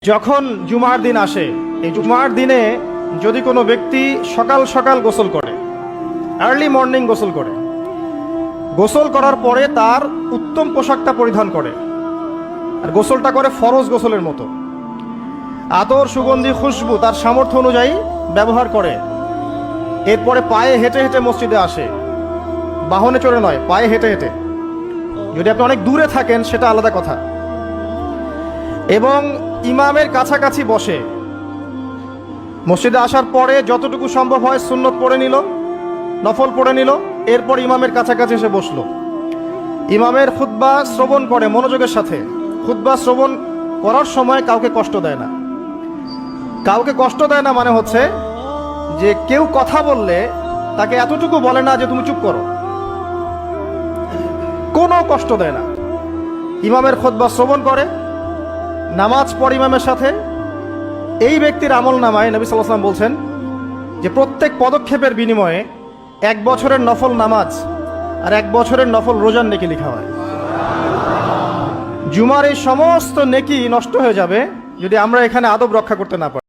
যখন জুমার দিন আসে, এই জুমার দিনে যদি কোনো ব্যক্তি সকাল সকাল গোসল করে, আর্লি মর্নিং গোসল করে, গোসল করার পরে তার উত্তম পোশাকটা পরিধান করে, আর গোসলটা করে ফরজ গোসলের মতো, আতর সুগন্ধি খুশবু তার সামর্থ্য অনুযায়ী ব্যবহার করে, এরপরে পায়ে হেঁটে হেঁটে মসজিদে আসে, বাহনে চড়ে নয়, পায়ে হেঁটে হেঁটে। যদি আপনি অনেক দূরে থাকেন সেটা আলাদা কথা। এবং ইমামের কাছাকাছি বসে, মসজিদে আসার পরে যতটুকু সম্ভব হয় সুন্নত পড়ে নিল, নফল পড়ে নিল, এরপর ইমামের কাছাকাছি এসে বসলো, ইমামের খুতবা শ্রবণ করে মনোযোগের সাথে। খুতবা শ্রবণ করার সময় কাউকে কষ্ট দেয় না। কাউকে কষ্ট দেয় না মানে হচ্ছে যে কেউ কথা বললে তাকে এতটুকু বলে না যে তুমি চুপ করো, কোনো কষ্ট দেয় না। ইমামের খুতবা শ্রবণ করে, নামাজ পড়ে ইমামের সাথে। এই ব্যক্তির আমল নামায় নবী সাল্লাল্লাহু আলাইহি ওয়াসাল্লাম বলছেন যে প্রত্যেক পদক্ষেপের বিনিময়ে 1 বছরের নফল নামাজ আর 1 বছরের নফল রোজার নেকি লেখা হয়। জুমার এই সমস্ত নেকি নষ্ট হয়ে যাবে যদি আমরা এখানে আদব রক্ষা করতে না পারি।